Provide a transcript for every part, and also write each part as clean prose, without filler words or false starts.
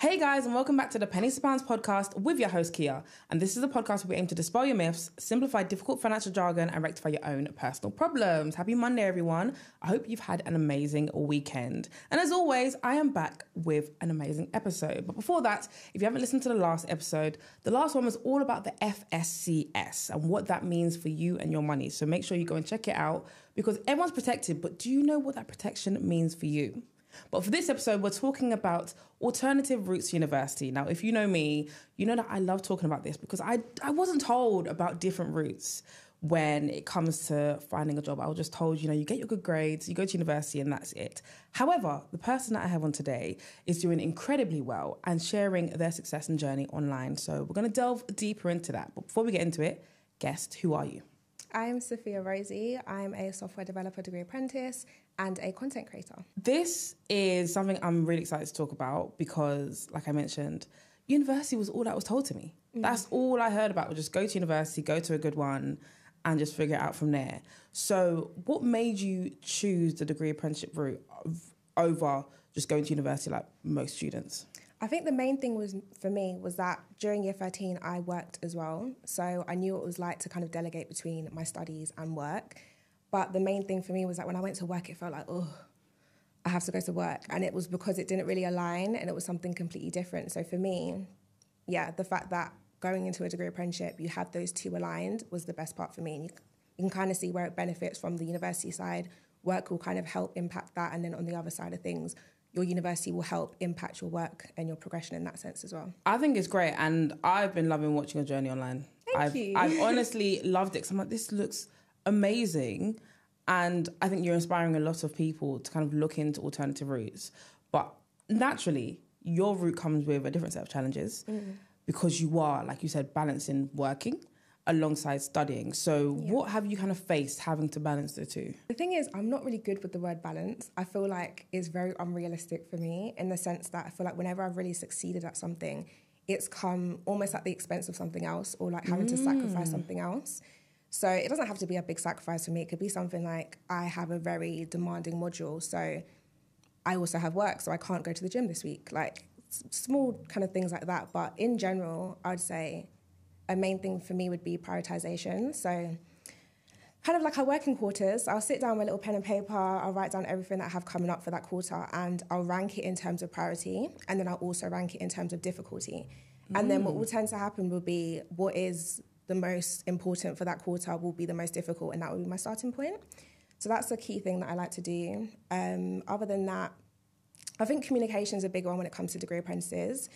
Hey guys, and welcome back to the Pennies to Pounds podcast with your host Kia. And this is a podcast where we aim to dispel your myths, simplify difficult financial jargon, and rectify your own personal problems. Happy Monday, everyone. I hope you've had an amazing weekend. And as always, I am back with an amazing episode. But before that, if you haven't listened to the last episode, the last one was all about the FSCS and what that means for you and your money. So make sure you go and check it out because everyone's protected, but do you know what that protection means for you? But for this episode, we're talking about alternative routes to university. Now, if you know me, you know that I love talking about this because I wasn't told about different routes when it comes to finding a job. I was just told, you get your good grades, you go to university and that's it. However, the person that I have on today is doing incredibly well and sharing their success and journey online. So we're going to delve deeper into that. But before we get into it, guest, who are you? I'm Safiya Rozi. I'm a software developer degree apprentice and a content creator. This is something I'm really excited to talk about because, like I mentioned, university was all that was told to me. That's all I heard about was just go to university, go to a good one, and just figure it out from there. So what made you choose the degree apprenticeship route over just going to university like most students? I think the main thing for me was that during year 13, I worked as well. So I knew what it was like to kind of delegate between my studies and work. But the main thing for me was that when I went to work, it felt like, I have to go to work. And it was because it didn't really align and it was something completely different. So for me, the fact that going into a degree apprenticeship, you had those two aligned was the best part for me. And you can kind of see where it benefits from the university side. Work will kind of help impact that. And then on the other side of things, your university will help impact your work and your progression in that sense as well. I think it's great. And I've been loving watching your journey online. Thank you. I've honestly loved it. Cause I'm like, this looks amazing. And I think you're inspiring a lot of people to kind of look into alternative routes. But naturally, your route comes with a different set of challenges because you are, like you said, balancing working alongside studying. So what have you kind of faced having to balance the two? The thing is, I'm not really good with the word balance. I feel like it's very unrealistic for me in the sense that I feel like whenever I've really succeeded at something, it's come almost at the expense of something else or like having to sacrifice something else. So it doesn't have to be a big sacrifice for me. It could be something like I have a very demanding module. So I also have work, so I can't go to the gym this week. Like small kind of things like that. But in general, I'd say a main thing for me would be prioritisation. So kind of like I work in quarters. I'll sit down with a little pen and paper. I'll write down everything that I have coming up for that quarter and I'll rank it in terms of priority. And then I'll also rank it in terms of difficulty. And then what will tend to happen will be what is the most important for that quarter will be the most difficult, and that will be my starting point. So that's the key thing that I like to do. Other than that, I think communication is a big one when it comes to degree apprentices.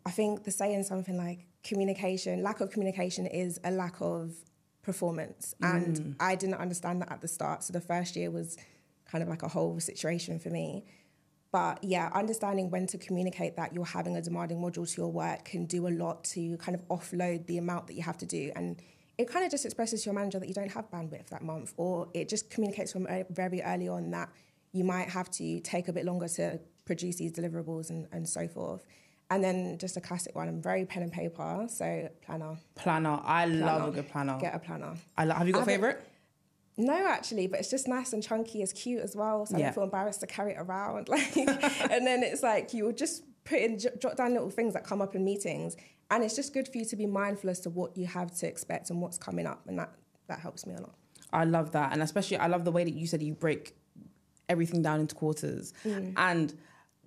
I think the saying something like lack of communication is a lack of performance. And I didn't understand that at the start. So the first year was kind of like a whole situation for me. But understanding when to communicate that you're having a demanding module to your work can do a lot to kind of offload the amount that you have to do. And it kind of just expresses to your manager that you don't have bandwidth that month, or it just communicates from very early on that you might have to take a bit longer to produce these deliverables and so forth. And then just a classic one, I'm very pen and paper, so planner. Planner. I love a good planner. Get a planner. Have you got a favourite? No, actually, but it's just nice and chunky, it's cute as well, so I don't feel embarrassed to carry it around. And then it's like you will just jot down little things that come up in meetings, and it's just good for you to be mindful as to what you have to expect and what's coming up, and that helps me a lot. I love that, and especially I love the way that you said you break everything down into quarters. And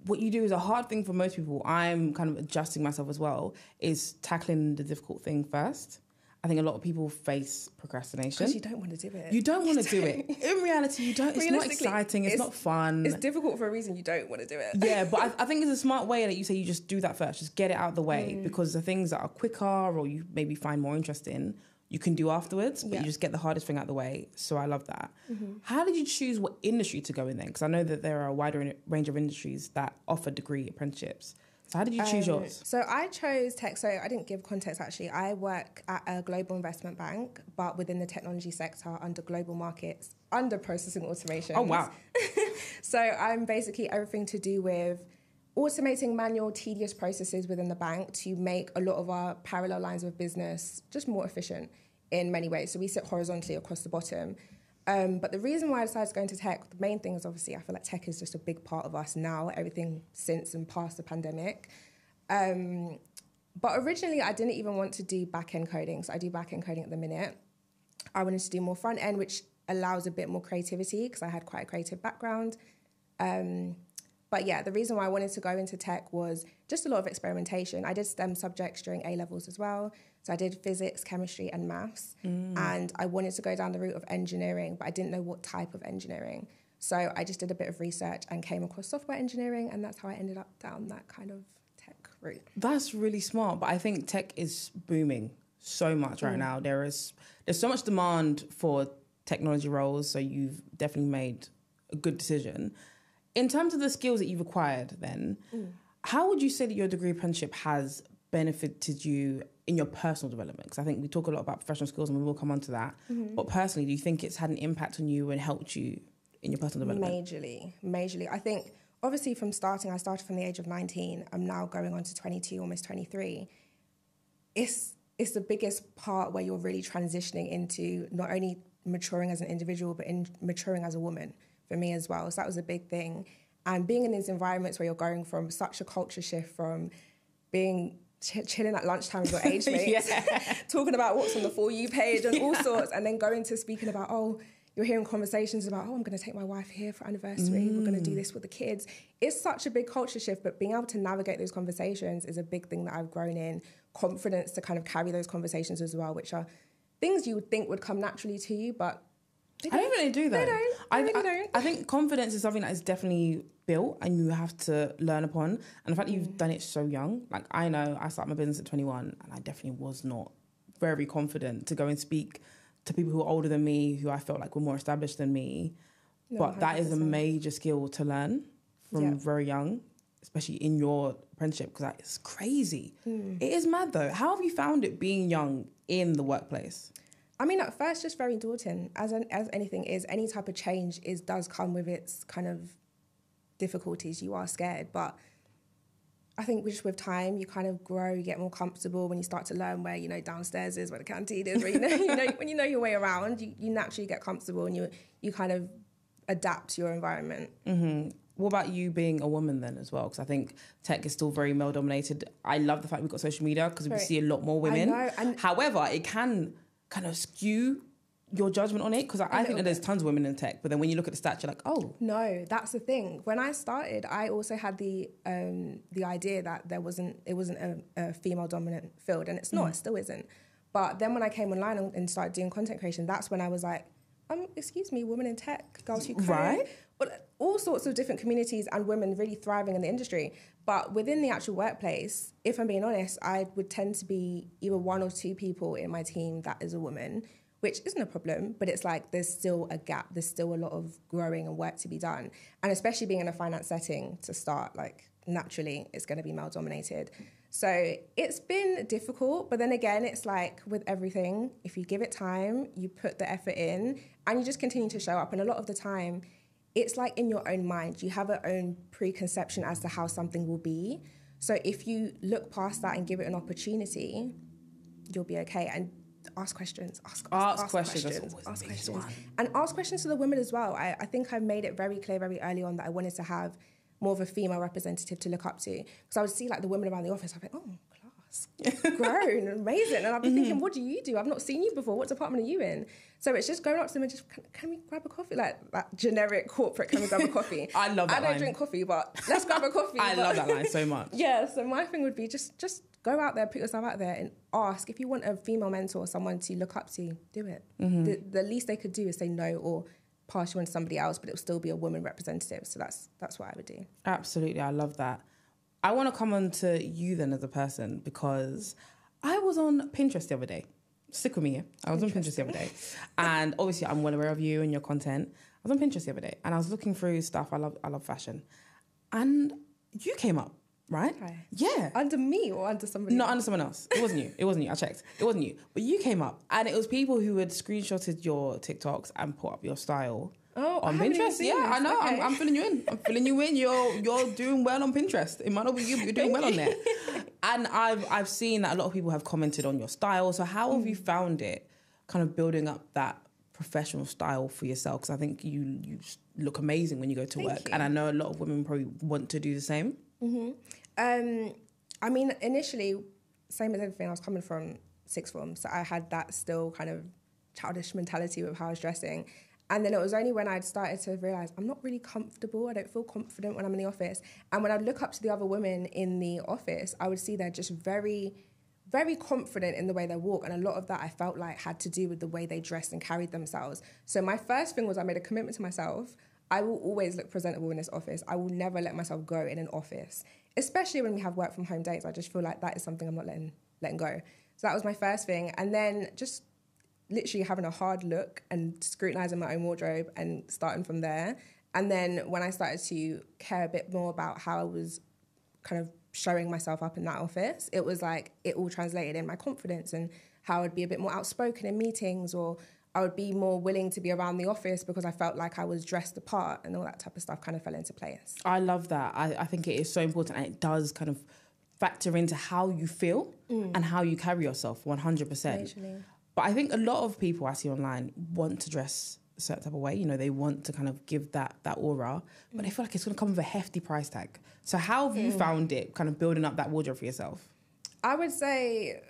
what you do is a hard thing for most people. I'm kind of adjusting myself as well, is tackling the difficult thing first. I think a lot of people face procrastination. Because you don't want to do it. You don't want to do it. In reality, you don't. It's not exciting. It's not fun. It's difficult for a reason you don't want to do it. Yeah, but I think it's a smart way that you say you just do that first. Just get it out of the way because the things that are quicker or you maybe find more interesting, you can do afterwards, but you just get the hardest thing out of the way. So I love that. How did you choose what industry to go in then? Because I know that there are a wider range of industries that offer degree apprenticeships. So how did you choose yours? So I chose tech. So I didn't give context, actually. I work at a global investment bank, but within the technology sector under global markets, under processing automation. Oh, wow. So I'm basically everything to do with automating manual, tedious processes within the bank to make a lot of our parallel lines of business just more efficient in many ways. So we sit horizontally across the bottom. But the reason why I decided to go into tech, the main thing is obviously I feel like tech is just a big part of us now, everything since and past the pandemic. But originally, I didn't even want to do back-end coding. So I do back-end coding at the minute. I wanted to do more front-end, which allows a bit more creativity because I had quite a creative background. But yeah, the reason why I wanted to go into tech was just a lot of experimentation. I did STEM subjects during A-levels as well. So I did physics, chemistry, and maths. And I wanted to go down the route of engineering, but I didn't know what type of engineering. So I just did a bit of research and came across software engineering, and that's how I ended up down that kind of tech route. That's really smart, but I think tech is booming so much right now. There's so much demand for technology roles, so you've definitely made a good decision. In terms of the skills that you've acquired then, how would you say that your degree apprenticeship has benefited you in your personal development? Because I think we talk a lot about professional skills and we will come on to that. But personally, do you think it's had an impact on you and helped you in your personal development? Majorly. I think, obviously, I started from the age of 19. I'm now going on to 22, almost 23. It's the biggest part where you're really transitioning into not only maturing as an individual, but in maturing as a woman for me as well. So that was a big thing. And being in these environments where you're going from such a culture shift from being chilling at lunchtime with your age mates, talking about what's on the For You page and all sorts, and then going to speaking about, you're hearing conversations about, I'm going to take my wife here for anniversary. We're going to do this with the kids. It's such a big culture shift, but being able to navigate those conversations is a big thing that I've grown in. Confidence to kind of carry those conversations as well, which are things you would think would come naturally to you, but I don't really do that. They don't. I think confidence is something that is definitely built and you have to learn upon. And the fact that you've done it so young, like I know I started my business at 21 and I definitely was not very confident to go and speak to people who are older than me, who I felt like were more established than me. No, but 100%. That is a major skill to learn from very young, especially in your apprenticeship, because that is crazy. It is mad though. How have you found it being young in the workplace? I mean, at first, just very daunting. As anything is, any type of change does come with its kind of difficulties. You are scared, but I think just with time, you kind of grow, you get more comfortable when you start to learn where, downstairs is, where the canteen is, where when you know your way around, you naturally get comfortable and you kind of adapt to your environment. What about you being a woman then as well? Because I think tech is still very male dominated. I love the fact we've got social media because we see a lot more women. I know, and however, it can kind of skew your judgment on it, because I think that there's tons of women in tech, but then when you look at the stats, you're like, oh. No, that's the thing. When I started, I also had the idea that it wasn't a female-dominant field, and it's not, it still isn't. But then when I came online and started doing content creation, that's when I was like, excuse me, women in tech, girls who create. Right. But all sorts of different communities and women really thriving in the industry. But within the actual workplace, if I'm being honest, I would tend to be either one or two people in my team that is a woman, which isn't a problem, but it's like there's still a gap. There's still a lot of growing and work to be done. And especially being in a finance setting to start, like naturally, it's going to be male dominated. So it's been difficult, but then again, it's like with everything, if you give it time, you put the effort in and you just continue to show up. And a lot of the time, it's like in your own mind, you have your own preconception as to how something will be. So if you look past that and give it an opportunity, you'll be okay. And ask questions. Ask questions. Ask questions. And ask questions to the women as well. I think I made it very clear very early on that I wanted to have more of a female representative to look up to. Because I would see like the women around the office, I'd be like, class, grown, amazing. And I'd be thinking, what do you do? I've not seen you before. What department are you in? So it's just going up to them and just, can we grab a coffee? Like that generic corporate, can we grab a coffee? I love that I don't drink coffee, but let's grab a coffee. I love that line so much. Yeah, so my thing would be just go out there, put yourself out there and ask. If you want a female mentor, someone to look up to, do it. The least they could do is say no or pass you on to somebody else, but it'll still be a woman representative. So that's what I would do. Absolutely, I love that. I want to come on to you then as a person, because I was on Pinterest the other day. Stick with me here. I was on Pinterest the other day. And obviously I'm well aware of you and your content. I was on Pinterest the other day and I was looking through stuff. I love fashion. And you came up, right? Hi. Yeah. Under me or under somebody else? Not under someone else. It wasn't you. I checked. It wasn't you. But you came up and it was people who had screenshotted your TikToks and put up your style on Pinterest. Yeah, I know. Okay. I'm filling you in. I'm filling you in. You're doing well on Pinterest. It might not be you, but you're doing well on there. And I've seen that a lot of people have commented on your style. So how have you found it kind of building up that professional style for yourself? Because I think you look amazing when you go to work. And I know a lot of women probably want to do the same. I mean, initially, same as everything, I was coming from sixth form, so I had that still kind of childish mentality with how I was dressing. And then it was only when I'd started to realise I'm not really comfortable. I don't feel confident when I'm in the office. And when I'd look up to the other women in the office, I would see they're just very, very confident in the way they walk. And a lot of that I felt like had to do with the way they dressed and carried themselves. So my first thing was I made a commitment to myself. I will always look presentable in this office. I will never let myself go in an office, especially when we have work from home days. I just feel like that is something I'm not letting go. So that was my first thing. And then just literally having a hard look and scrutinising my own wardrobe and starting from there. And then when I started to care a bit more about how I was kind of showing myself up in that office, it was like it all translated in my confidence and how I'd be a bit more outspoken in meetings, or I would be more willing to be around the office because I felt like I was dressed apart, and all that type of stuff kind of fell into place. I love that. I think it is so important, and it does kind of factor into how you feel and how you carry yourself 100%. Literally. But I think a lot of people I see online want to dress a certain type of way. You know, they want to kind of give that aura, but they feel like it's going to come with a hefty price tag. So how have you found it kind of building up that wardrobe for yourself? I would say,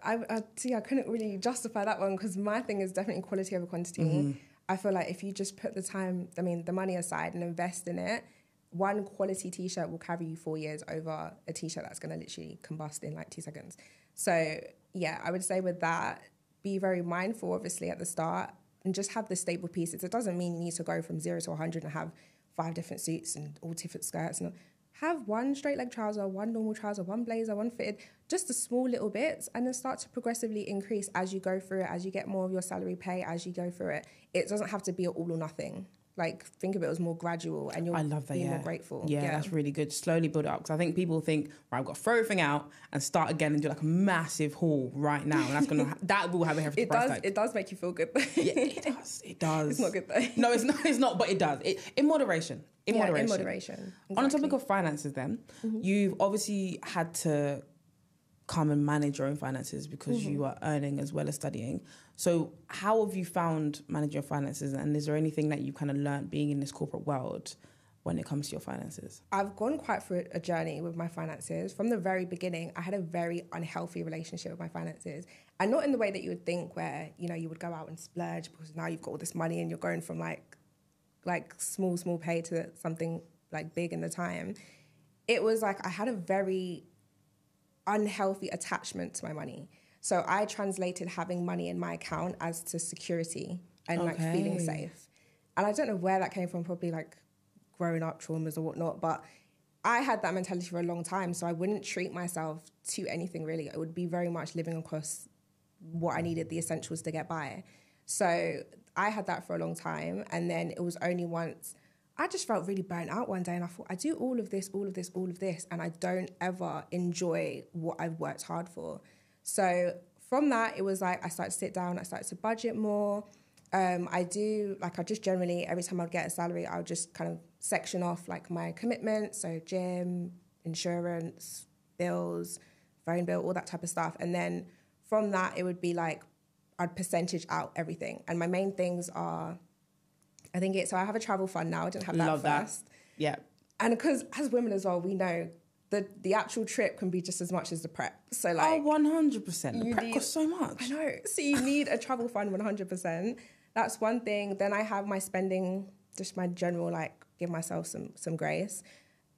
I couldn't really justify that one because my thing is definitely quality over quantity. I feel like if you just put the money aside and invest in it, one quality T-shirt will carry you 4 years over a T-shirt that's going to literally combust in like 2 seconds. So yeah, I would say with that, be very mindful, obviously, at the start and just have the staple pieces. It doesn't mean you need to go from 0 to 100 and have 5 different suits and all different skirts. And have one straight leg trouser, one normal trouser, one blazer, one fitted, just the small little bits, and then start to progressively increase as you go through it, as you get more of your salary pay, as you go through it. It doesn't have to be all or nothing. Like, think of it as more gradual and you'll be more grateful. Yeah, that's really good. Slowly build it up. Because I think people think, right, I've got to throw everything out and start again and do like a massive haul right now. And that will have a hefty price tag. It does make you feel good. Yeah, it does. It does. It's not good though. No, it's not, but it does. In moderation. In moderation. Exactly. On the topic of finances then, you've obviously had to come and manage your own finances because you are earning as well as studying. So how have you found managing your finances, and is there anything that you kind of learned being in this corporate world when it comes to your finances? I've gone quite through a journey with my finances. From the very beginning, I had a very unhealthy relationship with my finances. And not in the way that you would think where, you know, you would go out and splurge because now you've got all this money and you're going from like small pay to something like big in the time. It was like I had a very unhealthy attachment to my money. So I translated having money in my account as to security and like feeling safe. And I don't know where that came from, probably like growing up traumas or whatnot, but I had that mentality for a long time. So I wouldn't treat myself to anything really. It would be very much living across what I needed, the essentials to get by. So I had that for a long time. And then it was only once I just felt really burnt out one day and I thought, I do all of this, and I don't ever enjoy what I've worked hard for. So from that, it was like I started to sit down, I started to budget more. I just generally, every time I'd get a salary, I would just kind of section off like my commitments, so gym, insurance, bills, phone bill, all that type of stuff. And then from that, it would be like I'd percentage out everything. And my main things are, so I have a travel fund now. I didn't have that Love first. That. Yeah. And because as women as well, we know the actual trip can be just as much as the prep. So like 100%. The prep costs so much. I know. So you need a travel fund 100%. That's one thing. Then I have my spending, just my general, like give myself some grace.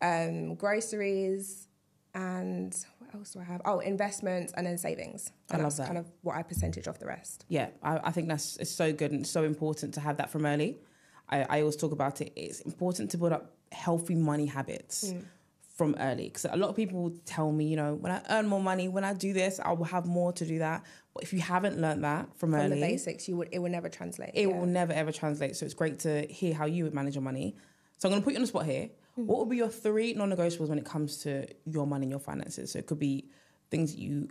Groceries, and what else do I have? Oh, investments and then savings. And I love that. That's kind of what I percentage off the rest. Yeah, I think it's so good and so important to have that from early. I always talk about it. It's important to build up healthy money habits from early. Because a lot of people tell me, you know, when I earn more money, when I do this, I will have more to do that. But if you haven't learned that from early... From the basics, it will never translate. It will never, ever translate. So it's great to hear how you would manage your money. So I'm going to put you on the spot here. What would be your 3 non-negotiables when it comes to your money and your finances? So it could be things that you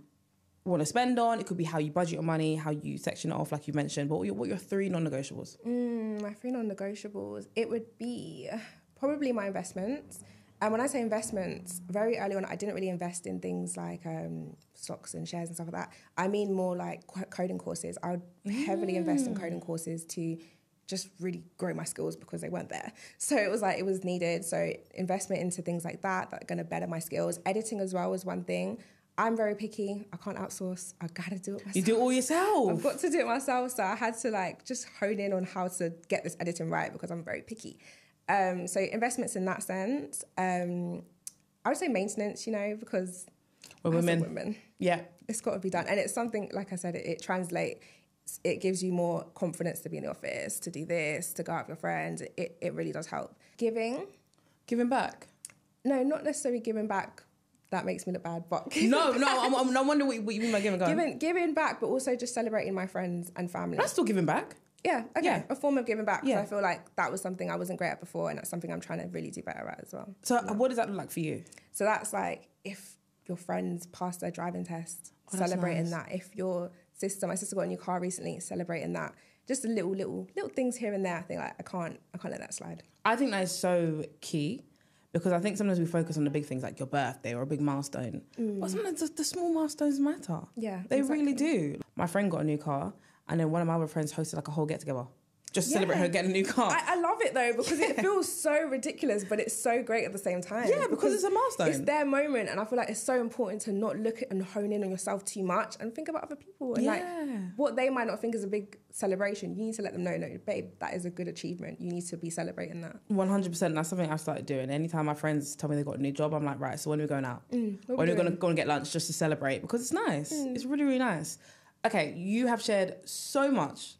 want to spend on. It could be how you budget your money, how you section it off, like you mentioned. But what are your 3 non-negotiables? My 3 non-negotiables, it would be probably my investments. And when I say investments, very early on, I didn't really invest in things like stocks and shares and stuff like that. I mean more like coding courses. I would heavily invest in coding courses to just really grow my skills because they weren't there. So it was like, it was needed. So investment into things like that are going to better my skills. Editing as well was one thing. I'm very picky. I can't outsource. I got to do it myself. You do it all yourself? I've got to do it myself. So I had to like just hone in on how to get this editing right because I'm very picky. So investments in that sense. I would say maintenance, you know, because we're women. Yeah. It's got to be done. And it's something, like I said, it translates. It gives you more confidence to be in the office, to do this, to go out with your friends. It really does help. Giving back? No, not necessarily giving back. That makes me look bad, but... No, I'm wondering what you mean by giving back. Giving back, but also just celebrating my friends and family. That's still giving back. Yeah, okay. Yeah. A form of giving back. Yeah. I feel like that was something I wasn't great at before, and that's something I'm trying to really do better at as well. So what does that look like for you? So that's like if your friends pass their driving test, celebrating that. If my sister got a new car recently, celebrating that. Just the little things here and there. I think like I can't let that slide. I think that is so key. Because I think sometimes we focus on the big things like your birthday or a big milestone. But sometimes the small milestones matter. Yeah, they really do. My friend got a new car and then one of my other friends hosted like a whole get-together. Just to celebrate her getting a new car. I love it though because it feels so ridiculous but it's so great at the same time. Yeah, because it's a milestone. It's their moment and I feel like it's so important to not look at and hone in on yourself too much and think about other people and like what they might not think is a big celebration. You need to let them know, no, babe, that is a good achievement. You need to be celebrating that. 100%. That's something I've started doing. Anytime my friends tell me they got a new job, I'm like, right, so when are we going out? When are we going to go and get lunch just to celebrate? Because it's nice. It's really, really nice. Okay, you have shared so much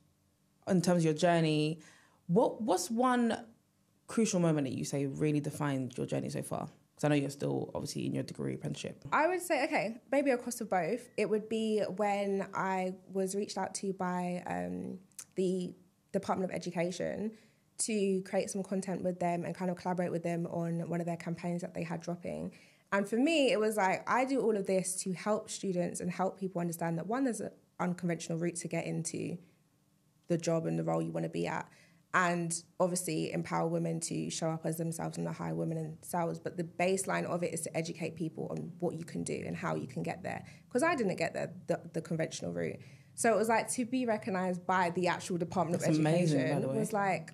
in terms of your journey. What's one crucial moment that you say really defined your journey so far? Because I know you're still obviously in your degree apprenticeship. I would say, okay, maybe a cross of both. It would be when I was reached out to by the Department of Education to create some content with them and kind of collaborate with them on one of their campaigns that they had dropping. And for me, it was like, I do all of this to help students and help people understand that one, there's an unconventional route to get into the job and the role you want to be at. And obviously empower women to show up as themselves and the high women and selves. But the baseline of it is to educate people on what you can do and how you can get there. Because I didn't get there the conventional route. So it was like to be recognised by the actual Department of Education. It was like,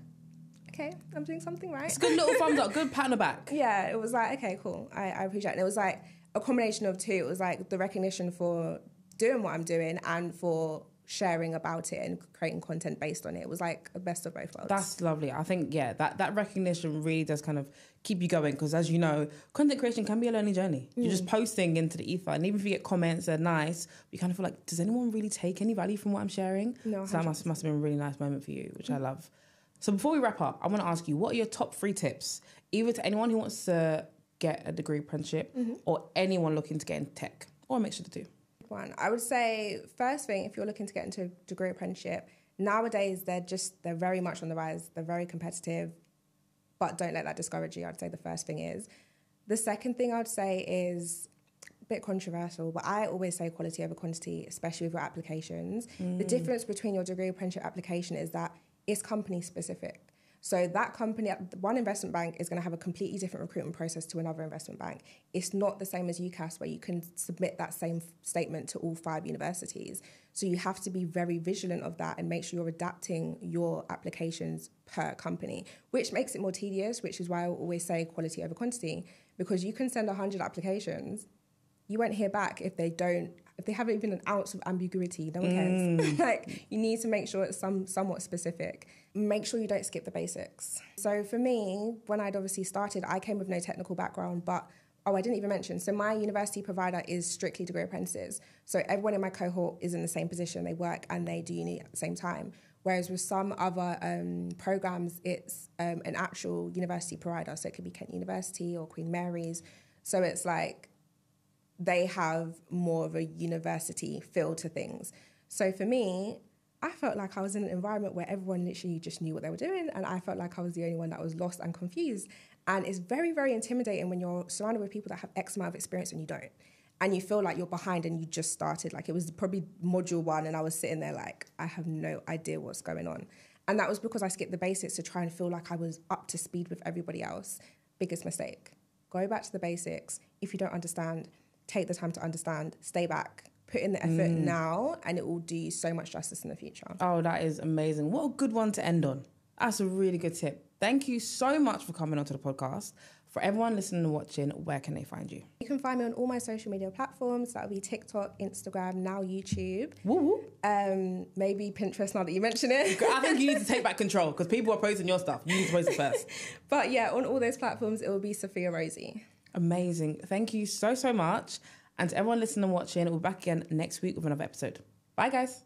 okay, I'm doing something right. It's a good little thumbs up, good pat on the back. Yeah, it was like, okay, cool. I appreciate it. And it was like a combination of two. It was like the recognition for doing what I'm doing and for sharing about it and creating content based on it. It was like a best of both worlds. That's lovely. I think, that recognition really does kind of keep you going because as you know, content creation can be a learning journey. You're just posting into the ether and even if you get comments, they're nice, you kind of feel like, does anyone really take any value from what I'm sharing? No, so that must have been a really nice moment for you, which I love. So before we wrap up, I want to ask you, what are your top 3 tips, either to anyone who wants to get a degree apprenticeship or anyone looking to get into tech or a mixture of the two? One, I would say first thing, if you're looking to get into a degree apprenticeship, nowadays they're very much on the rise. They're very competitive, but don't let that discourage you. I'd say the first thing is. The second thing I'd say is a bit controversial, but I always say quality over quantity, especially with your applications. The difference between your degree apprenticeship application is that it's company specific. So that company, one investment bank is going to have a completely different recruitment process to another investment bank. It's not the same as UCAS where you can submit that same statement to all 5 universities. So you have to be very vigilant of that and make sure you're adapting your applications per company, which makes it more tedious, which is why I always say quality over quantity, because you can send 100 applications, you won't hear back if they haven't even an ounce of ambiguity. No one cares. Like, you need to make sure it's somewhat specific. Make sure you don't skip the basics. So for me, when I'd obviously started, I came with no technical background, but I didn't even mention. So my university provider is strictly degree apprentices. So everyone in my cohort is in the same position. They work and they do uni at the same time. Whereas with some other programs, it's an actual university provider. So it could be Kent University or Queen Mary's. So it's like they have more of a university feel to things. So for me, I felt like I was in an environment where everyone literally just knew what they were doing, and I felt like I was the only one that was lost and confused. And it's very, very intimidating when you're surrounded with people that have X amount of experience and you don't. And you feel like you're behind and you just started. Like, it was probably module 1 and I was sitting there like, I have no idea what's going on. And that was because I skipped the basics to try and feel like I was up to speed with everybody else. Biggest mistake. Go back to the basics. If you don't understand, take the time to understand, stay back, put in the effort now, and it will do you so much justice in the future. Oh, that is amazing. What a good one to end on. That's a really good tip. Thank you so much for coming onto the podcast. For everyone listening and watching, where can they find you? You can find me on all my social media platforms. That will be TikTok, Instagram, now YouTube. Woo. Maybe Pinterest now that you mention it. I think you need to take back control because people are posting your stuff. You need to post it first. But yeah, on all those platforms, it will be Safiya Rozi. Amazing. Thank you so, so much. And to everyone listening and watching, we'll be back again next week with another episode. Bye, guys.